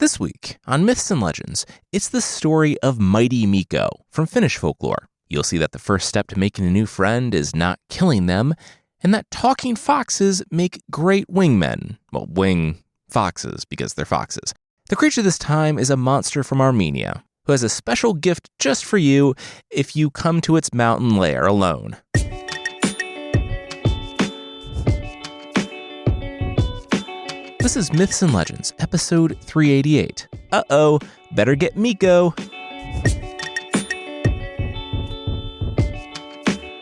This week on Myths and Legends, it's the story of Mighty Mikko from Finnish folklore. You'll see that the first step to making a new friend is not killing them, and that talking foxes make great wingmen. Well, wing foxes because they're foxes. The creature this time is a monster from Armenia, who has a special gift just for you if you come to its mountain lair alone. This is Myths and Legends, episode 388. Uh-oh, better get Mikko.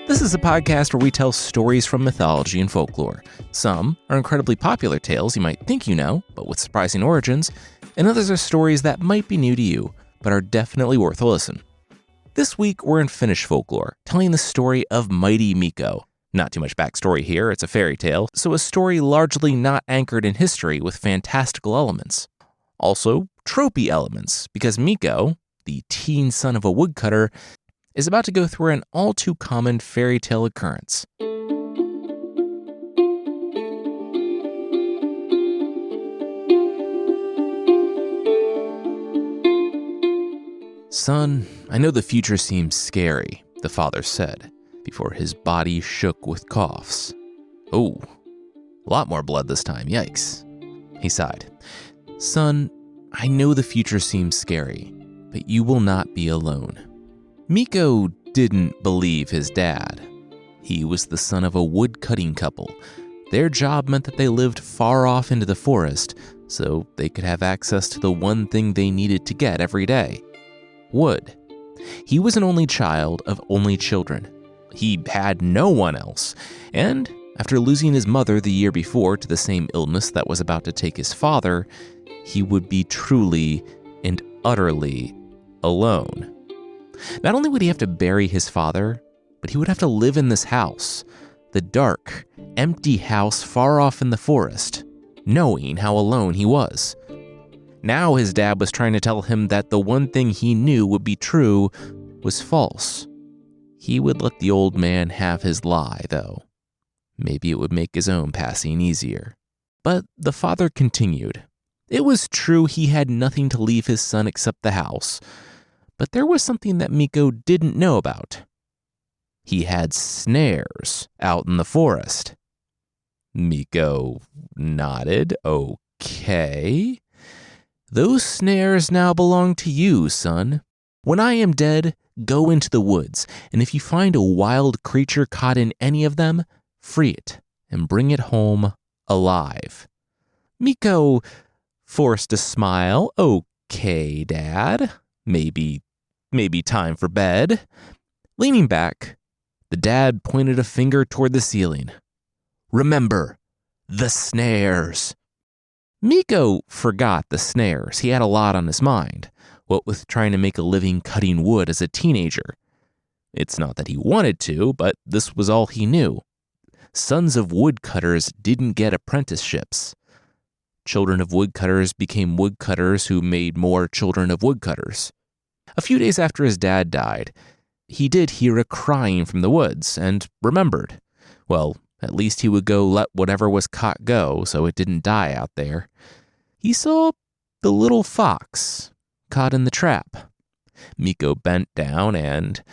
This is a podcast where we tell stories from mythology and folklore. Some are incredibly popular tales you might think you know, but with surprising origins, and others are stories that might be new to you, but are definitely worth a listen. This week, we're in Finnish folklore, telling the story of Mighty Mikko. Not too much backstory here, it's a fairy tale, so a story largely not anchored in history with fantastical elements. Also, tropey elements, because Mikko, the teen son of a woodcutter, is about to go through an all-too-common fairy tale occurrence. "Son, I know the future seems scary," the father said, before his body shook with coughs. "Oh, a lot more blood this time, yikes." He sighed. "Son, I know the future seems scary, but you will not be alone." Mikko didn't believe his dad. He was the son of a wood-cutting couple. Their job meant that they lived far off into the forest, so they could have access to the one thing they needed to get every day: wood. He was an only child of only children. He had no one else, and after losing his mother the year before to the same illness that was about to take his father, he would be truly and utterly alone. Not only would he have to bury his father, but he would have to live in this house, the dark, empty house far off in the forest, knowing how alone he was. Now his dad was trying to tell him that the one thing he knew would be true was false. He would let the old man have his lie, though. Maybe it would make his own passing easier. But the father continued. It was true he had nothing to leave his son except the house, but there was something that Mikko didn't know about. He had snares out in the forest. Mikko nodded. "Okay. Those snares now belong to you, son. When I am dead, go into the woods, and if you find a wild creature caught in any of them, free it and bring it home alive." Mikko forced a smile. "Okay, Dad. Maybe time for bed." Leaning back, the dad pointed a finger toward the ceiling. "Remember, the snares." Mikko forgot the snares. He had a lot on his mind, what with trying to make a living cutting wood as a teenager. It's not that he wanted to, but this was all he knew. Sons of woodcutters didn't get apprenticeships. Children of woodcutters became woodcutters who made more children of woodcutters. A few days after his dad died, he did hear a crying from the woods and remembered. Well, at least he would go let whatever was caught go so it didn't die out there. He saw the little fox caught in the trap. Mikko bent down and,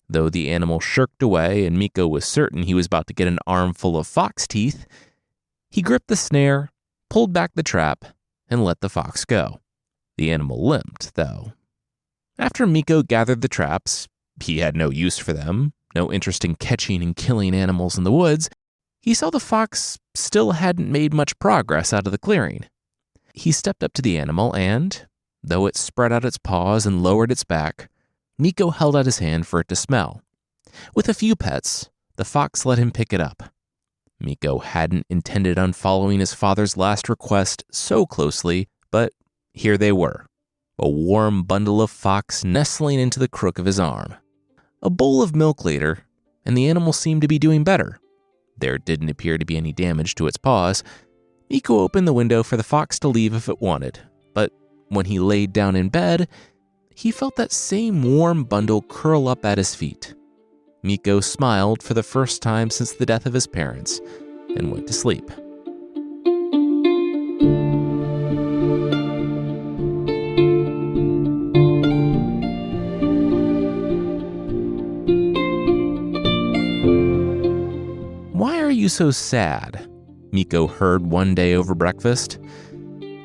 though the animal shirked away and Mikko was certain he was about to get an armful of fox teeth, he gripped the snare, pulled back the trap, and let the fox go. The animal limped, though. After Mikko gathered the traps, he had no use for them, no interest in catching and killing animals in the woods. He saw the fox still hadn't made much progress out of the clearing. He stepped up to the animal and, though it spread out its paws and lowered its back, Mikko held out his hand for it to smell. With a few pets, the fox let him pick it up. Mikko hadn't intended on following his father's last request so closely, but here they were, a warm bundle of fox nestling into the crook of his arm. A bowl of milk later, and the animal seemed to be doing better. There didn't appear to be any damage to its paws. Mikko opened the window for the fox to leave if it wanted, but when he laid down in bed, he felt that same warm bundle curl up at his feet. Mikko smiled for the first time since the death of his parents and went to sleep. you so sad?" Mikko heard one day over breakfast.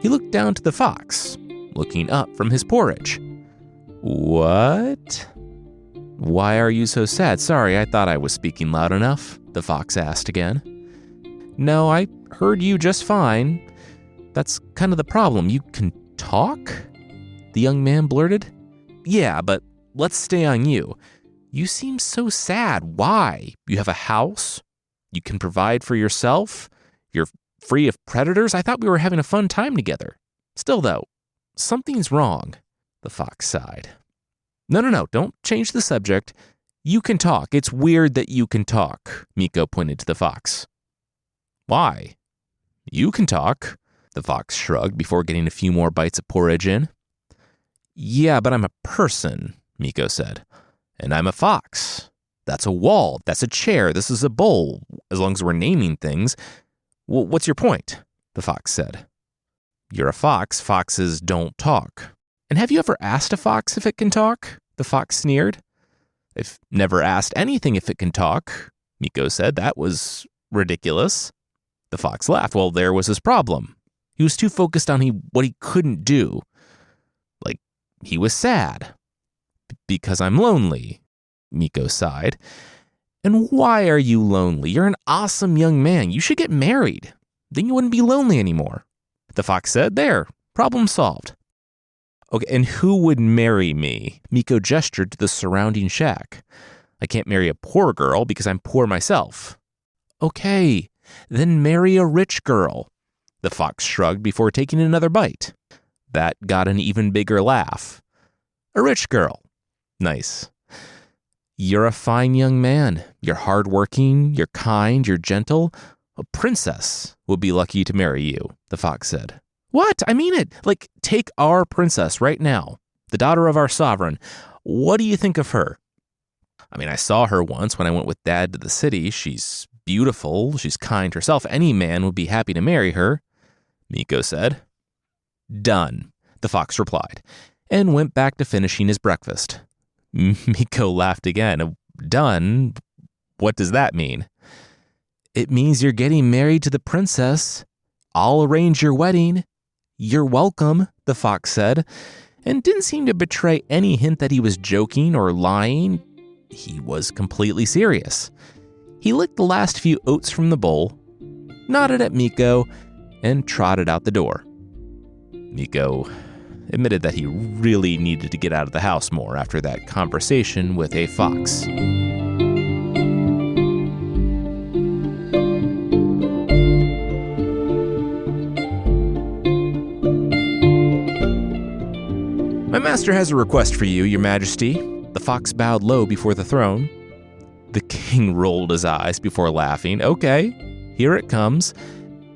He looked down to the fox, looking up from his porridge. "What? Why are you so sad? Sorry, I thought I was speaking loud enough," the fox asked again. "No, I heard you just fine. That's kind of the problem. You can talk?" the young man blurted. "Yeah, but let's stay on you. You seem so sad. Why? You have a house? You can provide for yourself? You're free of predators? I thought we were having a fun time together. Still, though, something's wrong," the fox sighed. No, don't change the subject. You can talk. It's weird that you can talk," Mikko pointed to the fox. "Why? You can talk," the fox shrugged before getting a few more bites of porridge in. "Yeah, but I'm a person," Mikko said. "And I'm a fox. That's a wall. That's a chair. This is a bowl. As long as we're naming things. Well, what's your point?" the fox said. "You're a fox. Foxes don't talk." "And have you ever asked a fox if it can talk?" the fox sneered. "I've never asked anything if it can talk," Mikko said. "That was ridiculous." The fox laughed. Well, there was his problem. He was too focused on what he couldn't do. Like, he was sad. "Because I'm lonely," Mikko sighed. "And why are you lonely? You're an awesome young man. You should get married. Then you wouldn't be lonely anymore." The fox said, "There, problem solved." "Okay, and who would marry me?" Mikko gestured to the surrounding shack. "I can't marry a poor girl because I'm poor myself." "Okay, then marry a rich girl." The fox shrugged before taking another bite. That got an even bigger laugh. "A rich girl. Nice. You're a fine young man. You're hardworking, you're kind, you're gentle. A princess would be lucky to marry you," the fox said. "What? I mean it. Like, take our princess right now, the daughter of our sovereign. What do you think of her?" "I mean, I saw her once when I went with Dad to the city. She's beautiful. She's kind herself. Any man would be happy to marry her," Mikko said. "Done," the fox replied, and went back to finishing his breakfast. Mikko laughed again. "Done? What does that mean?" "It means you're getting married to the princess. I'll arrange your wedding." "You're welcome," the fox said, and didn't seem to betray any hint that he was joking or lying. He was completely serious. He licked the last few oats from the bowl, nodded at Mikko, and trotted out the door. Mikko admitted that he really needed to get out of the house more after that conversation with a fox. "My master has a request for you, your majesty." The fox bowed low before the throne. The king rolled his eyes before laughing. "Okay, here it comes.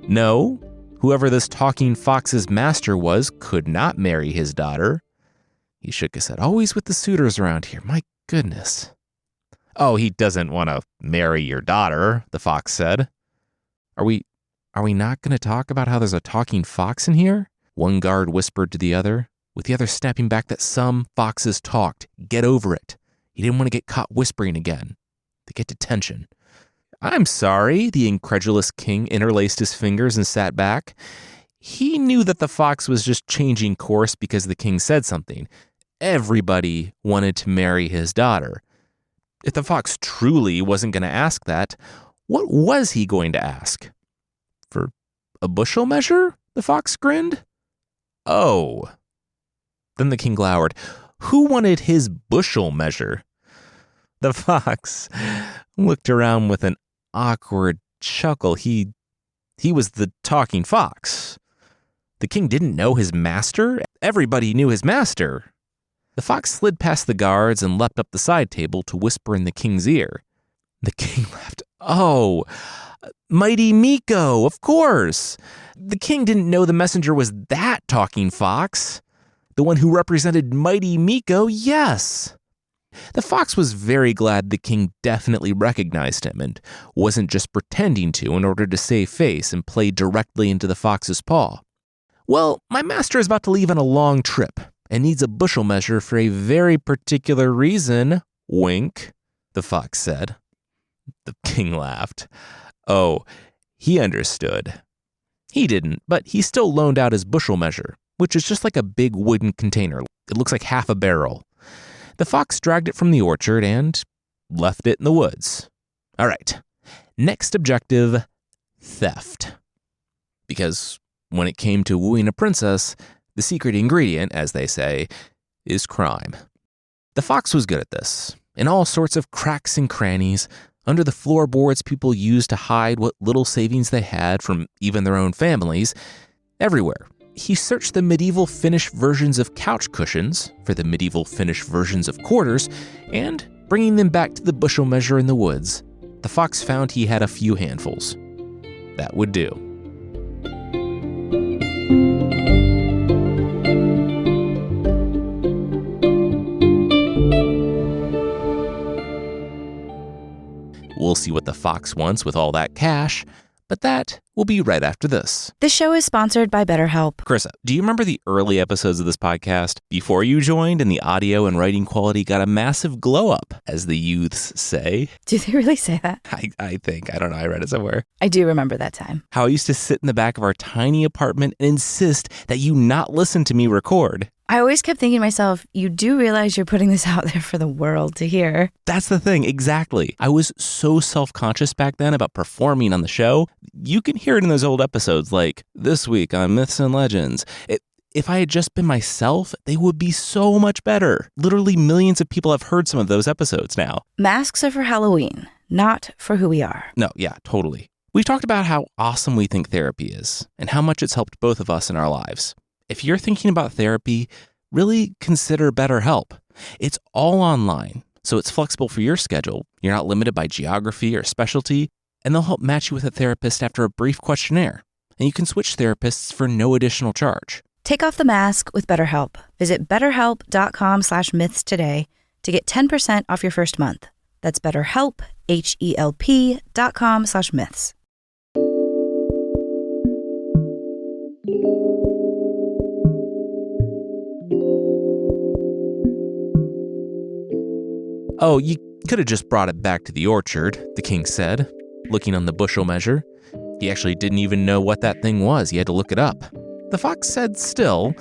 No, whoever this talking fox's master was could not marry his daughter." He shook his head. "Always with the suitors around here. My goodness." "Oh, he doesn't want to marry your daughter," the fox said. Are we not going to talk about how there's a talking fox in here?" one guard whispered to the other, with the other snapping back that some foxes talked. Get over it. He didn't want to get caught whispering again. They get detention. "I'm sorry," the incredulous king interlaced his fingers and sat back. He knew that the fox was just changing course because the king said something. Everybody wanted to marry his daughter. If the fox truly wasn't going to ask that, what was he going to ask? For a bushel measure? The fox grinned. "Oh." Then the king glowered. "Who wanted his bushel measure?" The fox looked around with an awkward chuckle. He was the talking fox. The king didn't know his master. Everybody knew his master. The fox slid past the guards and leapt up the side table to whisper in the king's ear. The king laughed. "Oh, Mighty Mikko, of course." The king didn't know the messenger was that talking fox. The one who represented Mighty Mikko, yes. The fox was very glad the king definitely recognized him and wasn't just pretending to in order to save face and play directly into the fox's paw. "Well, my master is about to leave on a long trip and needs a bushel measure for a very particular reason," wink, the fox said. The king laughed. Oh, he understood. He didn't, but he still loaned out his bushel measure, which is just like a big wooden container. It looks like half a barrel. The fox dragged it from the orchard and left it in the woods. All right, next objective, theft. Because when it came to wooing a princess, the secret ingredient, as they say, is crime. The fox was good at this. In all sorts of cracks and crannies, under the floorboards people used to hide what little savings they had from even their own families, everywhere. He searched the medieval Finnish versions of couch cushions for the medieval Finnish versions of quarters, and bringing them back to the bushel measure in the woods, the fox found he had a few handfuls. That would do. We'll see what the fox wants with all that cash, but that will be right after this. This show is sponsored by BetterHelp. Carissa, do you remember the early episodes of this podcast? Before you joined and the audio and writing quality got a massive glow up, as the youths say. Do they really say that? I think. I don't know. I read it somewhere. I do remember that time. How I used to sit in the back of our tiny apartment and insist that you not listen to me record. I always kept thinking to myself, you do realize you're putting this out there for the world to hear. That's the thing, exactly. I was so self-conscious back then about performing on the show. You can hear it in those old episodes like, this week on Myths and Legends. If I had just been myself, they would be so much better. Literally millions of people have heard some of those episodes now. Masks are for Halloween, not for who we are. No, yeah, totally. We've talked about how awesome we think therapy is and how much it's helped both of us in our lives. If you're thinking about therapy, really consider BetterHelp. It's all online, so it's flexible for your schedule. You're not limited by geography or specialty, and they'll help match you with a therapist after a brief questionnaire. And you can switch therapists for no additional charge. Take off the mask with BetterHelp. Visit betterhelp.com/myths today to get 10% off your first month. That's BetterHelp, HELP.com/myths. Oh, you could have just brought it back to the orchard, the king said, looking on the bushel measure. He actually didn't even know what that thing was. He had to look it up. The fox said still,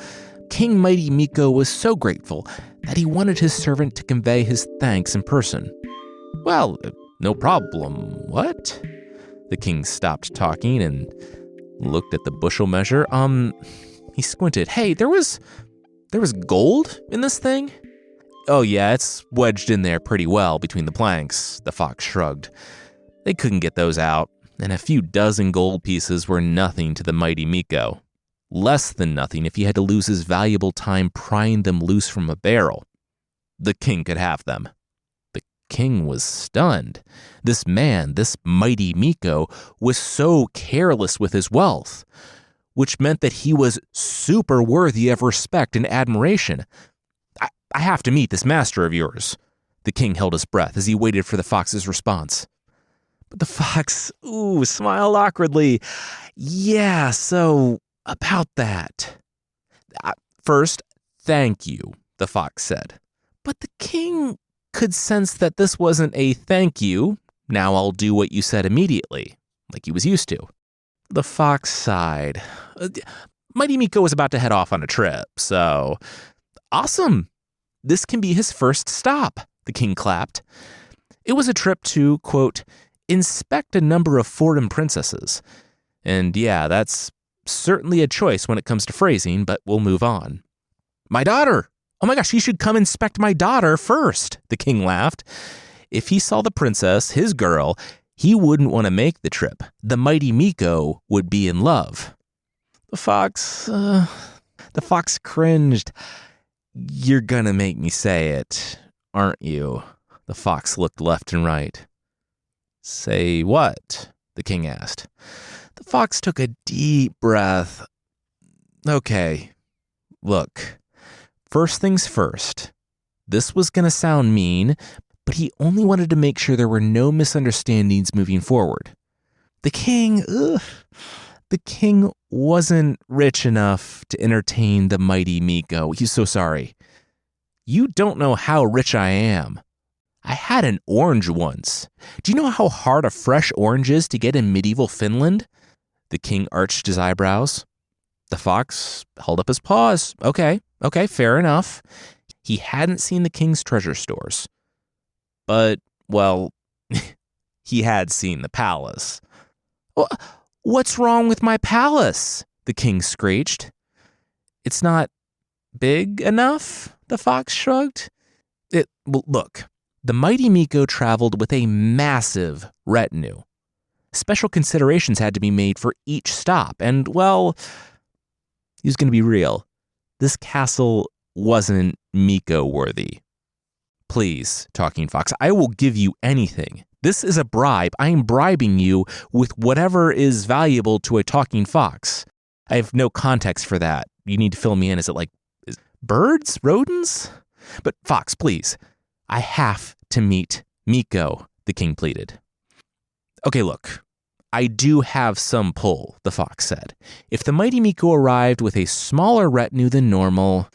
King Mighty Mikko was so grateful that he wanted his servant to convey his thanks in person. Well, no problem. What? The king stopped talking and looked at the bushel measure. He squinted. Hey, there was gold in this thing? Oh yeah, it's wedged in there pretty well between the planks, the fox shrugged. They couldn't get those out, and a few dozen gold pieces were nothing to the mighty Mikko. Less than nothing if he had to lose his valuable time prying them loose from a barrel. The king could have them. The king was stunned. This man, this mighty Mikko, was so careless with his wealth, which meant that he was super worthy of respect and admiration. I have to meet this master of yours. The king held his breath as he waited for the fox's response. But the fox, smiled awkwardly. Yeah, so about that. First, thank you, the fox said. But the king could sense that this wasn't a thank you. Now I'll do what you said immediately, like he was used to. The fox sighed. Mighty Mikko was about to head off on a trip, so awesome. This can be his first stop, the king clapped. It was a trip to, quote, inspect a number of foreign princesses. And yeah, that's certainly a choice when it comes to phrasing, but we'll move on. My daughter! Oh my gosh, he should come inspect my daughter first, the king laughed. If he saw the princess, his girl, he wouldn't want to make the trip. The mighty Mikko would be in love. The fox cringed. You're gonna make me say it, aren't you? The fox looked left and right. Say what? The king asked. The fox took a deep breath. Okay, look, first things first. This was gonna sound mean, but he only wanted to make sure there were no misunderstandings moving forward. The king wasn't rich enough to entertain the mighty Mikko. He's so sorry. You don't know how rich I am. I had an orange once. Do you know how hard a fresh orange is to get in medieval Finland? The king arched his eyebrows. The fox held up his paws. Okay, fair enough. He hadn't seen the king's treasure stores. But, well, he had seen the palace. What's wrong with my palace? The king screeched. It's not big enough, the fox shrugged. Look, the mighty Mikko traveled with a massive retinue. Special considerations had to be made for each stop, and, well, he was going to be real. This castle wasn't Mikko-worthy. Please, Talking Fox, I will give you anything. This is a bribe. I am bribing you with whatever is valuable to a talking fox. I have no context for that. You need to fill me in. Is it birds? Rodents? But Fox, please. I have to meet Mikko, the king pleaded. Okay, look. I do have some pull, the fox said. If the mighty Mikko arrived with a smaller retinue than normal,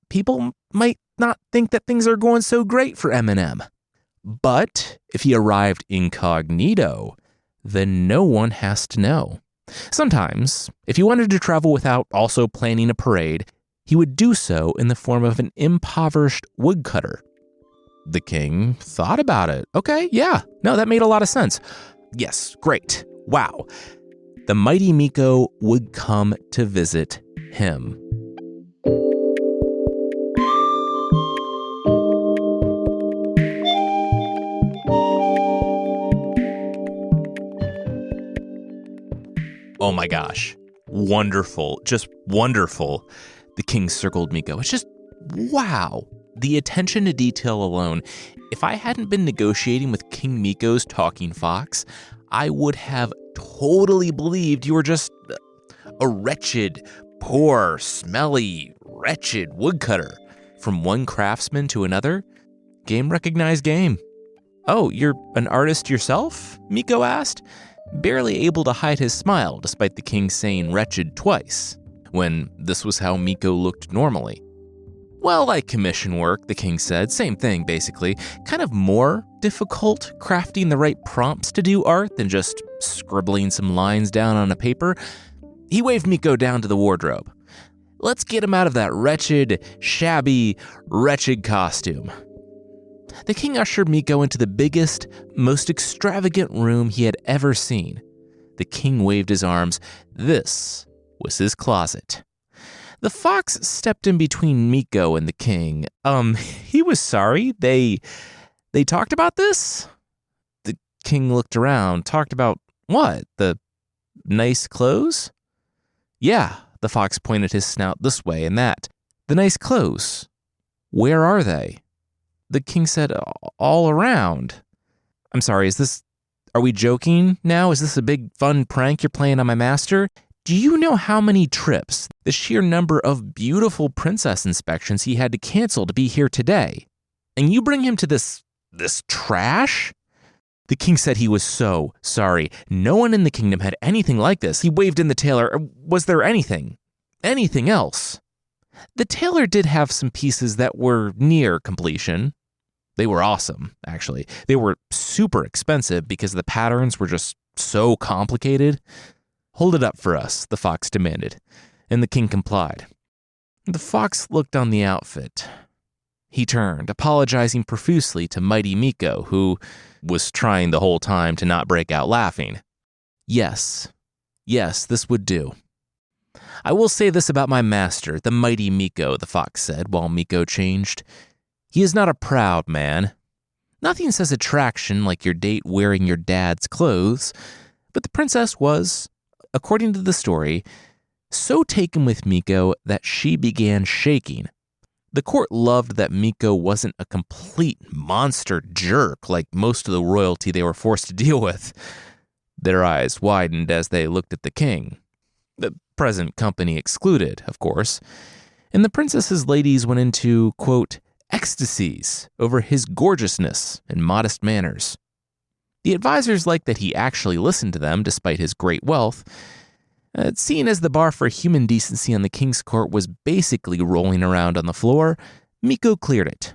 people might not think that things are going so great for M&M. But if he arrived incognito, then no one has to know. Sometimes, if he wanted to travel without also planning a parade, he would do so in the form of an impoverished woodcutter. The king thought about it. Okay, yeah, no, that made a lot of sense. Yes, great, wow. The mighty Mikko would come to visit him. Oh my gosh. Wonderful. Just wonderful. The king circled Mikko. It's just, wow. The attention to detail alone. If I hadn't been negotiating with King Mikko's talking fox, I would have totally believed you were just a wretched, poor, smelly, wretched woodcutter. From one craftsman to another, game recognized game. Oh, you're an artist yourself? Mikko asked, barely able to hide his smile despite the king saying wretched twice, when this was how Mikko looked normally. Well, like commission work, the king said. Same thing, basically. Kind of more difficult crafting the right prompts to do art than just scribbling some lines down on a paper. He waved Mikko down to the wardrobe. Let's get him out of that wretched, shabby, wretched costume. The king ushered Mikko into the biggest, most extravagant room he had ever seen. The king waved his arms. This was his closet. The fox stepped in between Mikko and the king. He was sorry. They talked about this? The king looked around. Talked about what? The nice clothes? Yeah, the fox pointed his snout this way and that. The nice clothes. Where are they? The king said, all around. I'm sorry, are we joking now? Is this a big fun prank you're playing on my master? Do you know how many trips, the sheer number of beautiful princess inspections he had to cancel to be here today? And you bring him to this trash? The king said he was so sorry. No one in the kingdom had anything like this. He waved in the tailor. Was there anything else? The tailor did have some pieces that were near completion. They were awesome, actually. They were super expensive because the patterns were just so complicated. Hold it up for us, the fox demanded, and the king complied. The fox looked on the outfit. He turned, apologizing profusely to mighty Mikko, who was trying the whole time to not break out laughing. Yes, this would do. I will say this about my master, the mighty Mikko, the fox said, while Mikko changed. He is not a proud man. Nothing says attraction like your date wearing your dad's clothes, but the princess was, according to the story, so taken with Mikko that she began shaking. The court loved that Mikko wasn't a complete monster jerk like most of the royalty they were forced to deal with. Their eyes widened as they looked at the king. The present company excluded, of course, and the princess's ladies went into, quote, ecstasies over his gorgeousness and modest manners. The advisors liked that he actually listened to them despite his great wealth. Seen as the bar for human decency on the king's court was basically rolling around on the floor, Mikko cleared it.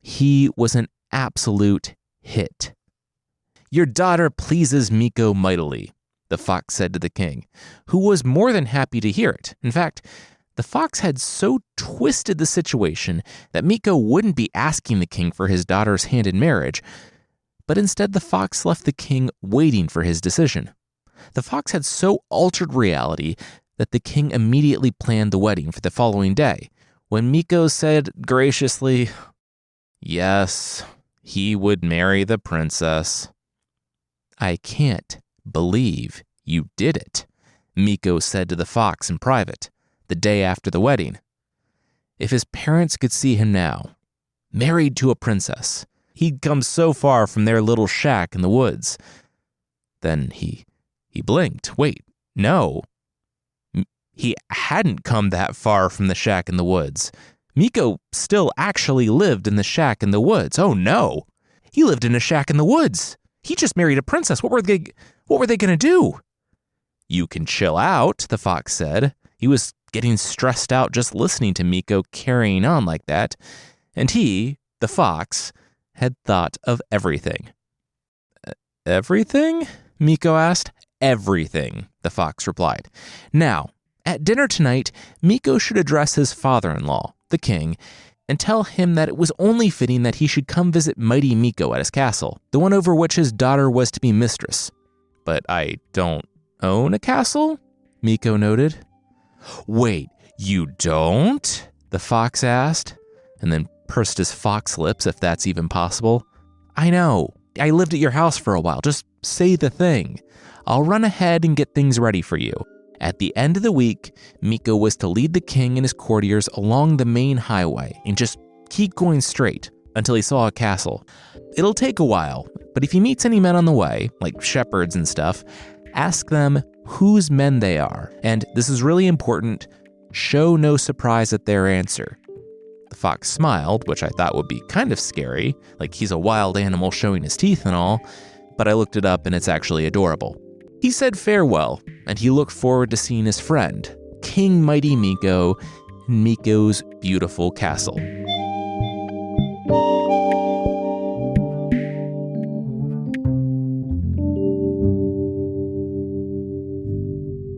He was an absolute hit. "Your daughter pleases Mikko mightily," the fox said to the king, who was more than happy to hear it. In fact, the fox had so twisted the situation that Mikko wouldn't be asking the king for his daughter's hand in marriage, but instead the fox left the king waiting for his decision. The fox had so altered reality that the king immediately planned the wedding for the following day, when Mikko said graciously, yes, he would marry the princess. "I can't believe you did it," Mikko said to the fox in private, the day after the wedding. If his parents could see him now, married to a princess, he'd come so far from their little shack in the woods. Then he blinked. Wait, no. He hadn't come that far from the shack in the woods. Mikko still actually lived in the shack in the woods. Oh no, he lived in a shack in the woods. He just married a princess. What were they going to do? "You can chill out," the fox said. He was getting stressed out just listening to Mikko carrying on like that. And he, the fox, had thought of everything. "Everything?" Mikko asked. "Everything," the fox replied. "Now, at dinner tonight, Mikko should address his father-in-law, the king, and tell him that it was only fitting that he should come visit Mighty Mikko at his castle, the one over which his daughter was to be mistress." "But I don't own a castle," Mikko noted. "Wait, you don't?" the fox asked, and then pursed his fox lips, if that's even possible. "I know. I lived at your house for a while. Just say the thing. I'll run ahead and get things ready for you." At the end of the week, Mikko was to lead the king and his courtiers along the main highway and just keep going straight until he saw a castle. It'll take a while, but if he meets any men on the way, like shepherds and stuff, ask them whose men they are. And this is really important, show no surprise at their answer. The fox smiled, which I thought would be kind of scary, like he's a wild animal showing his teeth and all, but I looked it up and it's actually adorable. He said farewell, and he looked forward to seeing his friend, King Mighty Mikko, in Mikko's beautiful castle.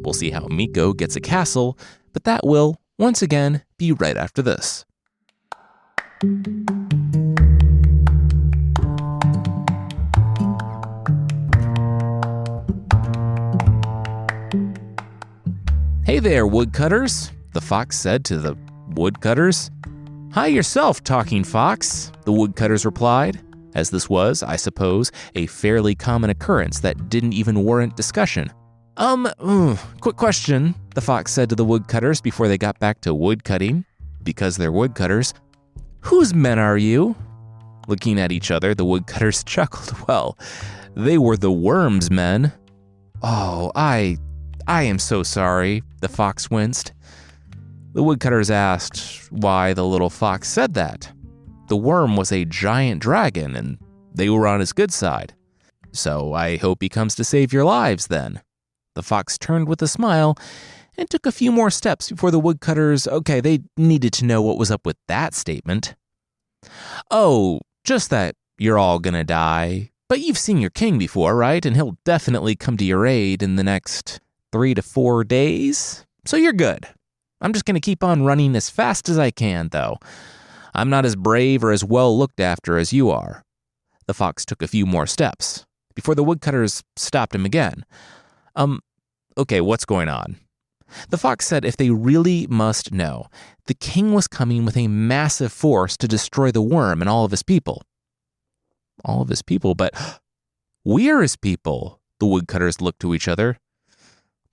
We'll see how Mikko gets a castle, but that will, once again, be right after this. "Hey there, woodcutters," the fox said to the woodcutters. "Hi yourself, talking fox," the woodcutters replied, as this was, I suppose, a fairly common occurrence that didn't even warrant discussion. Quick question," the fox said to the woodcutters before they got back to woodcutting, because they're woodcutters. "Whose men are you?" Looking at each other, the woodcutters chuckled. Well, they were the worm's men. "Oh, I am so sorry," the fox winced. The woodcutters asked why the little fox said that. The worm was a giant dragon, and they were on his good side. "So I hope he comes to save your lives, then." The fox turned with a smile and took a few more steps before the woodcutters, they needed to know what was up with that statement. "Oh, just that you're all gonna die. But you've seen your king before, right? And he'll definitely come to your aid in the next 3 to 4 days. So you're good. I'm just gonna keep on running as fast as I can, though. I'm not as brave or as well looked after as you are." The fox took a few more steps before the woodcutters stopped him again. Okay, what's going on?" The fox said if they really must know, the king was coming with a massive force to destroy the worm and all of his people. All of his people, but we're his people. The woodcutters looked to each other.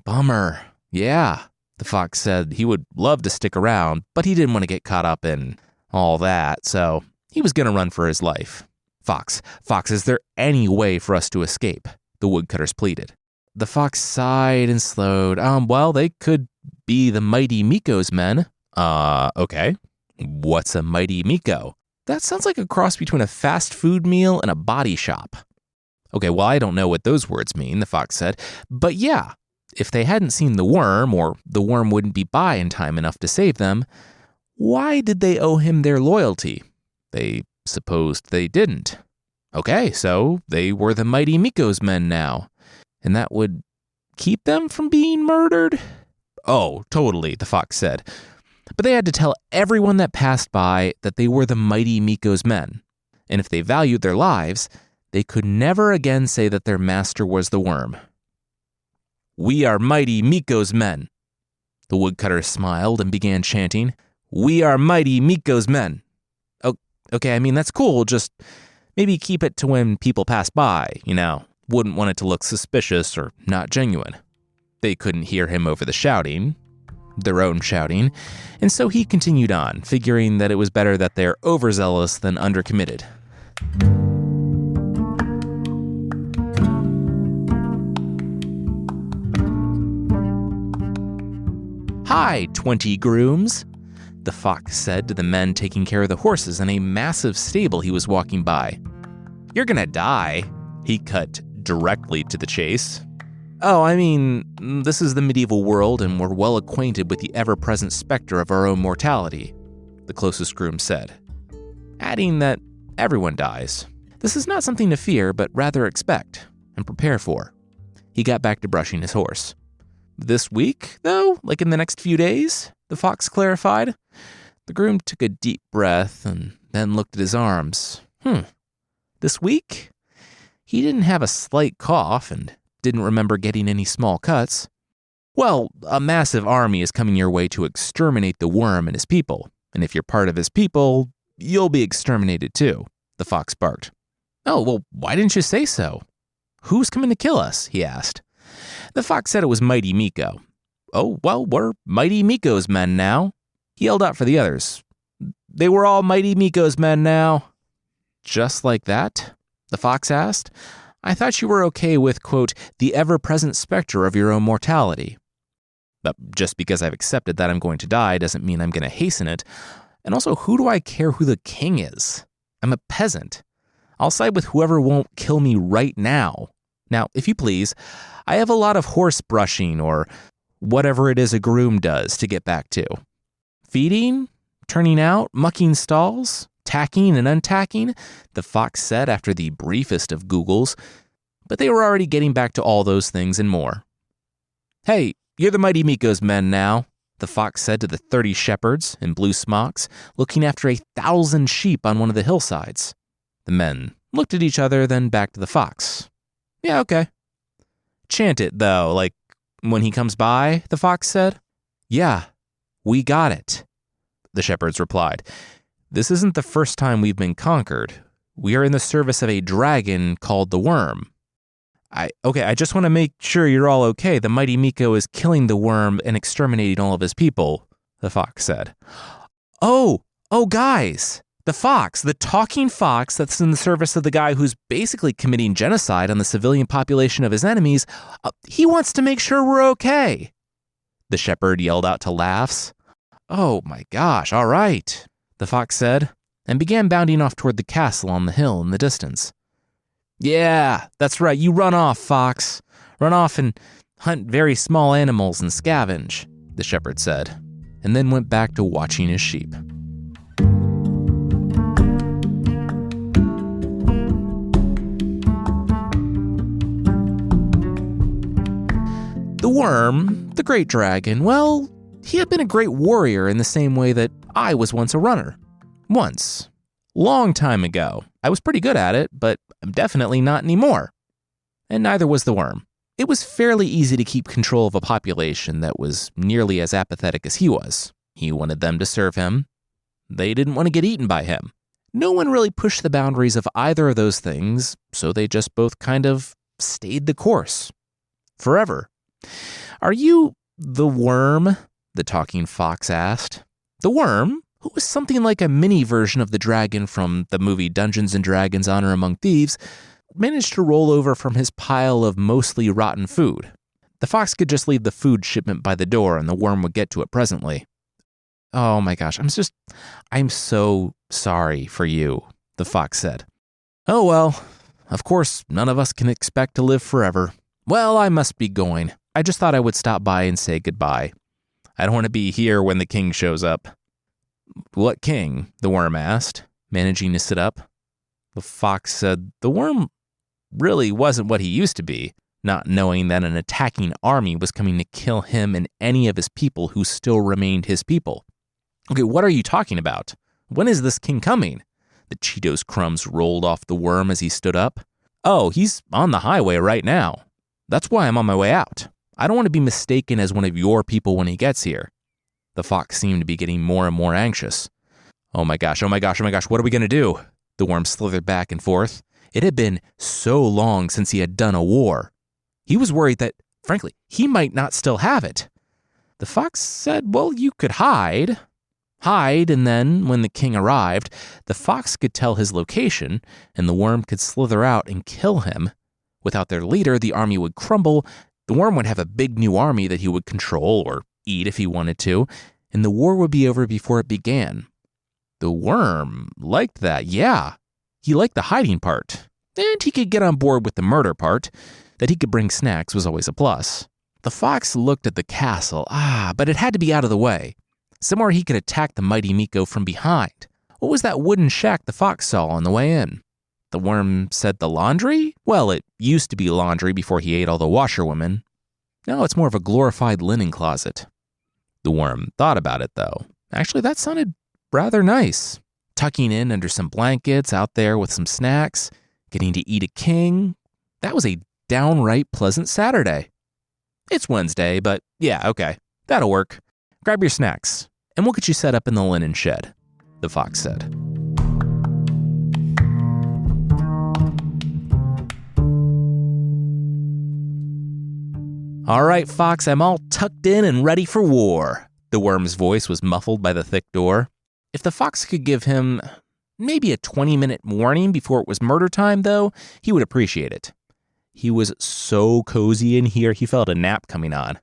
"Bummer. Yeah," the fox said he would love to stick around, but he didn't want to get caught up in all that, so he was going to run for his life. Fox, is there any way for us to escape?" the woodcutters pleaded. The fox sighed and slowed. Well, they could be the Mighty Mikko's men." Okay. What's a Mighty Mikko?" "That sounds like a cross between a fast food meal and a body shop." "Okay, well, I don't know what those words mean," the fox said. "But yeah, if they hadn't seen the worm, or the worm wouldn't be by in time enough to save them, why did they owe him their loyalty? They supposed they didn't. Okay, so they were the Mighty Mikko's men now, and that would keep them from being murdered? Oh, totally, the fox said. But they had to tell everyone that passed by that they were the Mighty Mikko's men, and if they valued their lives, they could never again say that their master was the worm. We are Mighty Mikko's men. The woodcutter smiled and began chanting, We are Mighty Mikko's men. Oh, okay, I mean, that's cool, just maybe keep it to when people pass by, Wouldn't want it to look suspicious or not genuine. They couldn't hear him over the shouting, their own shouting, and so he continued on, figuring that it was better that they're overzealous than undercommitted. Hi, 20 grooms, the fox said to the men taking care of the horses in a massive stable he was walking by. You're gonna die, he cut directly to the chase. Oh, I mean, this is the medieval world and we're well acquainted with the ever-present specter of our own mortality, the closest groom said, adding that everyone dies. This is not something to fear, but rather expect and prepare for. He got back to brushing his horse. This week, though, like in the next few days, the fox clarified. The groom took a deep breath and then looked at his arms. This week? He didn't have a slight cough and didn't remember getting any small cuts. Well, a massive army is coming your way to exterminate the worm and his people, and if you're part of his people, you'll be exterminated too, the fox barked. Oh, well, why didn't you say so? Who's coming to kill us? He asked. The fox said it was Mighty Mikko. Oh, well, we're Mighty Mikko's men now. He yelled out for the others. They were all Mighty Mikko's men now. Just like that? The fox asked. I thought you were okay with, quote, the ever-present specter of your own mortality. But just because I've accepted that I'm going to die doesn't mean I'm going to hasten it. And also, who do I care who the king is? I'm a peasant. I'll side with whoever won't kill me right now. Now, if you please, I have a lot of horse brushing or whatever it is a groom does to get back to. Feeding, turning out, mucking stalls, tacking and untacking, the fox said after the briefest of Googles, but they were already getting back to all those things and more. Hey, you're the Mighty Mikko's men now, the fox said to the 30 shepherds in blue smocks, looking after 1,000 sheep on one of the hillsides. The men looked at each other, then back to the fox. Yeah, okay. Chant it, though, like when he comes by, the fox said. Yeah, we got it, the shepherds replied. This isn't the first time we've been conquered. We are in the service of a dragon called the Worm. I just want to make sure you're all okay. The Mighty Mikko is killing the worm and exterminating all of his people, the fox said. Oh, guys, the talking fox that's in the service of the guy who's basically committing genocide on the civilian population of his enemies, he wants to make sure we're okay. The shepherd yelled out to laughs. Oh my gosh, all right, the fox said, and began bounding off toward the castle on the hill in the distance. Yeah, that's right, you run off, fox. Run off and hunt very small animals and scavenge, the shepherd said, and then went back to watching his sheep. The worm, the great dragon, well, he had been a great warrior in the same way that I was once a runner. Once. Long time ago. I was pretty good at it, but I'm definitely not anymore. And neither was the worm. It was fairly easy to keep control of a population that was nearly as apathetic as he was. He wanted them to serve him. They didn't want to get eaten by him. No one really pushed the boundaries of either of those things, so they just both kind of stayed the course. Forever. Are you the worm? The talking fox asked. The worm, who was something like a mini version of the dragon from the movie Dungeons & Dragons: Honor Among Thieves, managed to roll over from his pile of mostly rotten food. The fox could just leave the food shipment by the door and the worm would get to it presently. Oh my gosh, I'm so sorry for you, the fox said. Oh well, of course, none of us can expect to live forever. Well, I must be going. I just thought I would stop by and say goodbye. I don't want to be here when the king shows up. What king? The worm asked, managing to sit up. The fox said the worm really wasn't what he used to be, not knowing that an attacking army was coming to kill him and any of his people who still remained his people. Okay, what are you talking about? When is this king coming? The Cheetos crumbs rolled off the worm as he stood up. Oh, he's on the highway right now. That's why I'm on my way out. I don't want to be mistaken as one of your people when he gets here. The fox seemed to be getting more and more anxious. Oh my gosh, what are we going to do? The worm slithered back and forth. It had been so long since he had done a war. He was worried that, frankly, he might not still have it. The fox said, well, you could hide, and then, when the king arrived, the fox could tell his location, and the worm could slither out and kill him. Without their leader, the army would crumble, the worm would have a big new army that he would control or eat if he wanted to, and the war would be over before it began. The worm liked that, yeah. He liked the hiding part, and he could get on board with the murder part. That he could bring snacks was always a plus. The fox looked at the castle, but it had to be out of the way. Somewhere he could attack the mighty Mikko from behind. What was that wooden shack the fox saw on the way in? The worm said the laundry? Well, it used to be laundry before he ate all the washerwomen. Now it's more of a glorified linen closet. The worm thought about it, though. Actually, that sounded rather nice. Tucking in under some blankets, out there with some snacks, getting to eat a king. That was a downright pleasant Saturday. It's Wednesday, but yeah, okay, that'll work. Grab your snacks, and we'll get you set up in the linen shed, the fox said. All right, fox, I'm all tucked in and ready for war. The worm's voice was muffled by the thick door. If the fox could give him maybe a 20-minute warning before it was murder time, though, he would appreciate it. He was so cozy in here, he felt a nap coming on.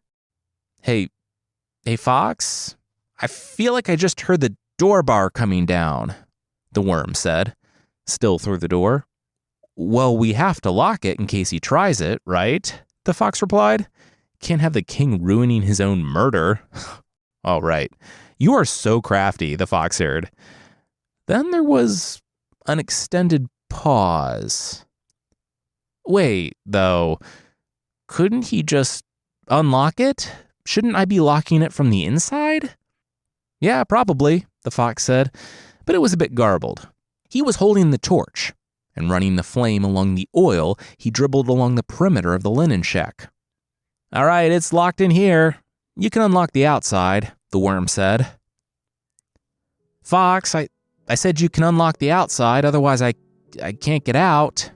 Hey, Fox? I feel like I just heard the door bar coming down, the worm said, still through the door. Well, we have to lock it in case he tries it, right? The fox replied. Can't have the king ruining his own murder. All right. You are so crafty, the fox heard. Then there was an extended pause. Wait, though, couldn't he just unlock it? Shouldn't I be locking it from the inside? Yeah, probably, the fox said, but it was a bit garbled. He was holding the torch, and running the flame along the oil, he dribbled along the perimeter of the linen shack. All right, it's locked in here. You can unlock the outside, the worm said. Fox, I said you can unlock the outside, otherwise I can't get out.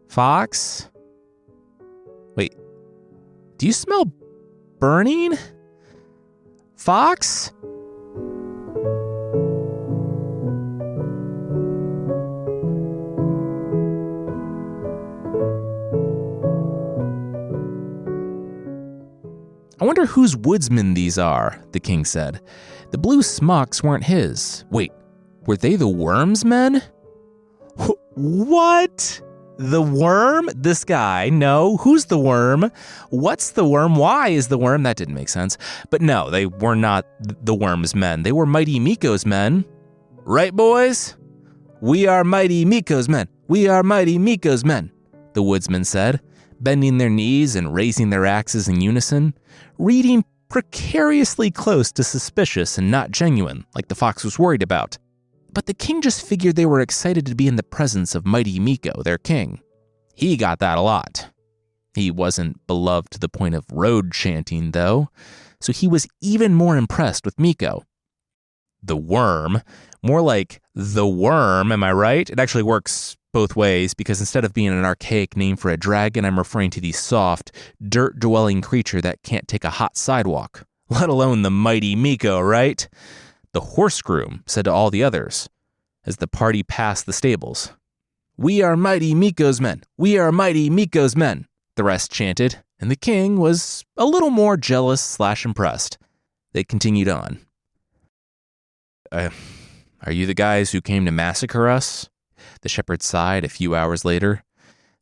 Fox? Wait, do you smell burning? Fox? I wonder whose woodsmen these are, the king said. The blue smocks weren't his. Wait, were they the worm's men? What? The worm? This guy? No. Who's the worm? What's the worm? Why is the worm? That didn't make sense. But no, they were not the worm's men. They were Mighty Mikko's men. Right, boys? We are Mighty Mikko's men. We are Mighty Mikko's men, the woodsman said, bending their knees and raising their axes in unison, reading precariously close to suspicious and not genuine, like the fox was worried about. But the king just figured they were excited to be in the presence of Mighty Mikko, their king. He got that a lot. He wasn't beloved to the point of road chanting, though, so he was even more impressed with Mikko. The worm, more like the worm, am I right? It actually works both ways, because instead of being an archaic name for a dragon, I'm referring to the soft, dirt-dwelling creature that can't take a hot sidewalk, let alone the Mighty Mikko, right? The horse groom said to all the others as the party passed the stables. We are Mighty Mikko's men. We are Mighty Mikko's men, the rest chanted, and the king was a little more jealous/impressed. They continued on. Are you the guys who came to massacre us? The shepherd sighed a few hours later.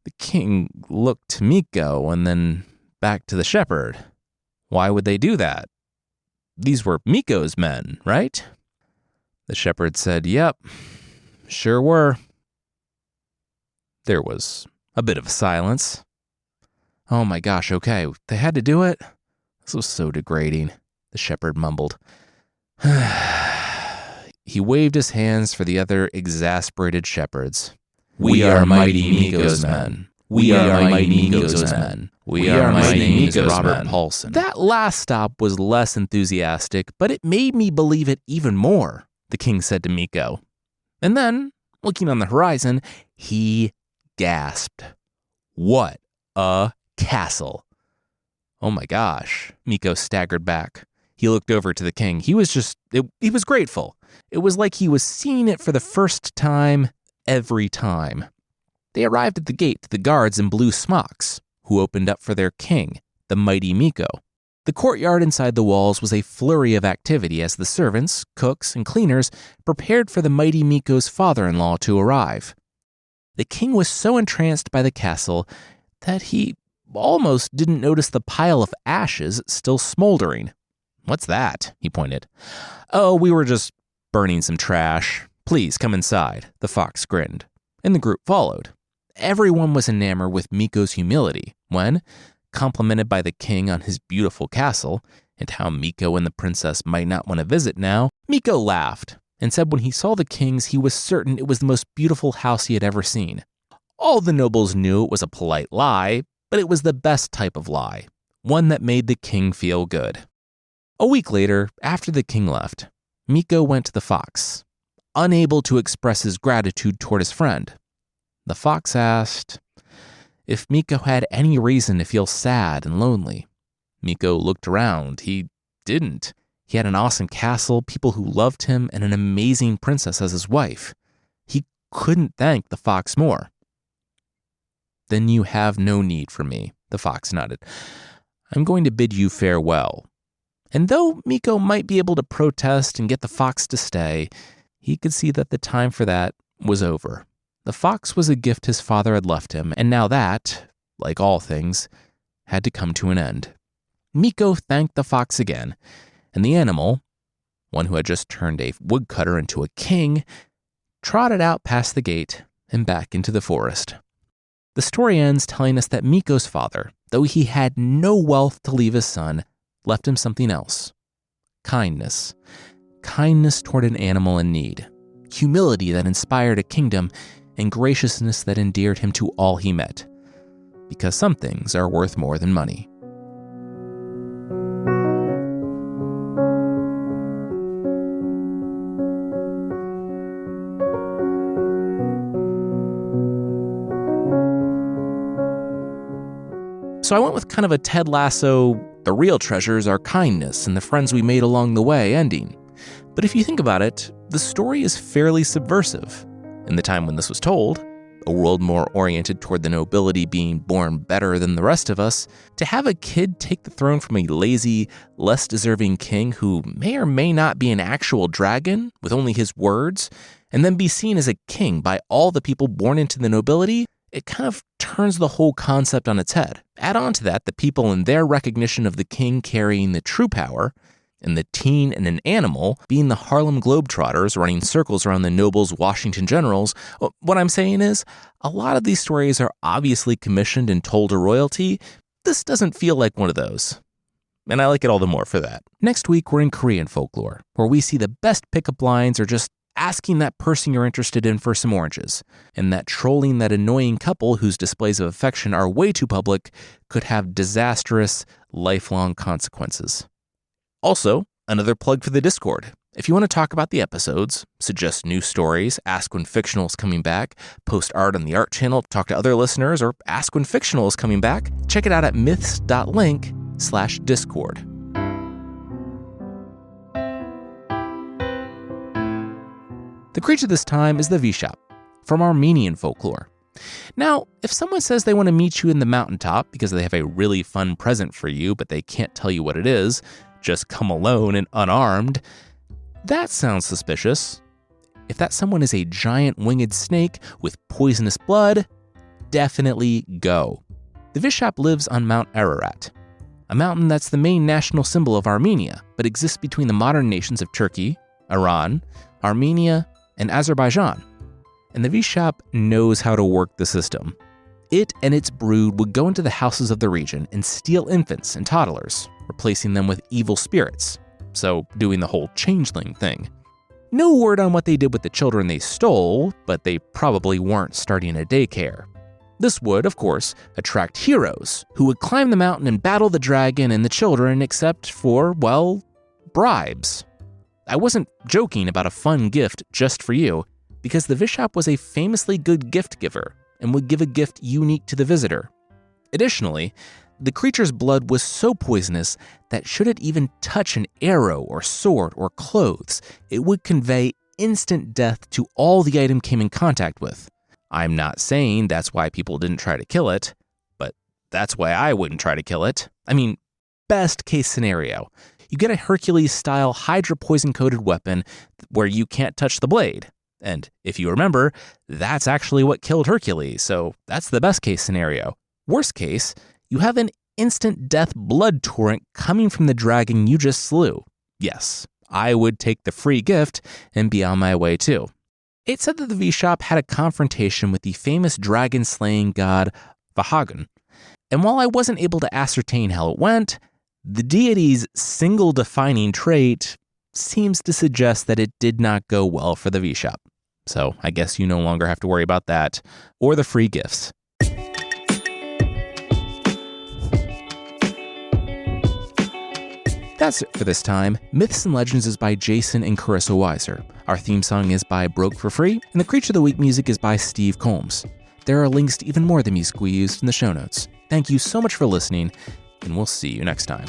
The king looked to Mikko and then back to the shepherd. Why would they do that? These were Mikko's men, right? The shepherd said, "Yep, sure were." There was a bit of silence. "Oh my gosh, okay, they had to do it? This was so degrading," the shepherd mumbled. He waved his hands for the other exasperated shepherds. "We are Mighty Mikko's men. We are Mighty Mikko's men. We are Mighty Mikko's Robert Paulson." That last stop was less enthusiastic, but it made me believe it even more, the king said to Mikko. And then, looking on the horizon, he gasped. What a castle! "Oh my gosh," Mikko staggered back. He looked over to the king. He was grateful. It was like he was seeing it for the first time every time. They arrived at the gate to the guards in blue smocks, who opened up for their king, the mighty Mikko. The courtyard inside the walls was a flurry of activity as the servants, cooks, and cleaners prepared for the mighty Mikko's father-in-law to arrive. The king was so entranced by the castle that he almost didn't notice the pile of ashes still smoldering. "What's that?" he pointed. "Oh, we were just burning some trash. Please come inside," the fox grinned, and the group followed. Everyone was enamored with Mikko's humility when, complimented by the king on his beautiful castle and how Mikko and the princess might not want to visit now, Mikko laughed and said when he saw the king's he was certain it was the most beautiful house he had ever seen. All the nobles knew it was a polite lie, but it was the best type of lie, one that made the king feel good. A week later, after the king left, Mikko went to the fox, unable to express his gratitude toward his friend. The fox asked if Mikko had any reason to feel sad and lonely. Mikko looked around. He didn't. He had an awesome castle, people who loved him, and an amazing princess as his wife. He couldn't thank the fox more. "Then you have no need for me," the fox nodded. "I'm going to bid you farewell." And though Mikko might be able to protest and get the fox to stay, he could see that the time for that was over. The fox was a gift his father had left him, and now that, like all things, had to come to an end. Mikko thanked the fox again, and the animal, one who had just turned a woodcutter into a king, trotted out past the gate and back into the forest. The story ends telling us that Mikko's father, though he had no wealth to leave his son, left him something else. Kindness. Kindness toward an animal in need. Humility that inspired a kingdom, and graciousness that endeared him to all he met. Because some things are worth more than money. So I went with kind of a Ted Lasso, the real treasures are kindness and the friends we made along the way ending. But if you think about it, the story is fairly subversive. In the time when this was told, a world more oriented toward the nobility being born better than the rest of us, to have a kid take the throne from a lazy, less deserving king who may or may not be an actual dragon with only his words, and then be seen as a king by all the people born into the nobility, it kind of turns the whole concept on its head. Add on to that the people in their recognition of the king carrying the true power, and the teen and an animal being the Harlem Globetrotters running circles around the nobles' Washington generals. What I'm saying is, a lot of these stories are obviously commissioned and told to royalty. This doesn't feel like one of those. And I like it all the more for that. Next week, we're in Korean folklore, where we see the best pickup lines are just asking that person you're interested in for some oranges, and that trolling that annoying couple whose displays of affection are way too public could have disastrous, lifelong consequences. Also, another plug for the Discord. If you want to talk about the episodes, suggest new stories, ask when fictional is coming back, post art on the art channel, talk to other listeners, or ask when fictional is coming back, check it out at myths.link/discord. The creature this time is the Vishap, from Armenian folklore. Now, if someone says they want to meet you in the mountaintop because they have a really fun present for you, but they can't tell you what it is, just come alone and unarmed, that sounds suspicious. If that someone is a giant winged snake with poisonous blood, definitely go. The Vishap lives on Mount Ararat, a mountain that's the main national symbol of Armenia, but exists between the modern nations of Turkey, Iran, Armenia, and Azerbaijan. And the Vishap knows how to work the system. It and its brood would go into the houses of the region and steal infants and toddlers, replacing them with evil spirits, so doing the whole changeling thing. No word on what they did with the children they stole, but they probably weren't starting a daycare. This would, of course, attract heroes who would climb the mountain and battle the dragon and the children except for, well, bribes. I wasn't joking about a fun gift just for you, because the Vishap was a famously good gift giver and would give a gift unique to the visitor. Additionally, the creature's blood was so poisonous that should it even touch an arrow or sword or clothes, it would convey instant death to all the item came in contact with. I'm not saying that's why people didn't try to kill it, but that's why I wouldn't try to kill it. I mean, best case scenario, you get a Hercules-style Hydra poison-coated weapon where you can't touch the blade. And if you remember, that's actually what killed Hercules, so that's the best case scenario. Worst case, you have an instant death blood torrent coming from the dragon you just slew. Yes, I would take the free gift and be on my way too. It said that the Vishap had a confrontation with the famous dragon-slaying god Vahagun. And while I wasn't able to ascertain how it went, the deity's single defining trait seems to suggest that it did not go well for the Vishap. So I guess you no longer have to worry about that or the free gifts. That's it for this time. Myths and Legends is by Jason and Carissa Weiser. Our theme song is by Broke for Free, and the Creature of the Week music is by Steve Combs. There are links to even more of the music we used in the show notes. Thank you so much for listening, and we'll see you next time.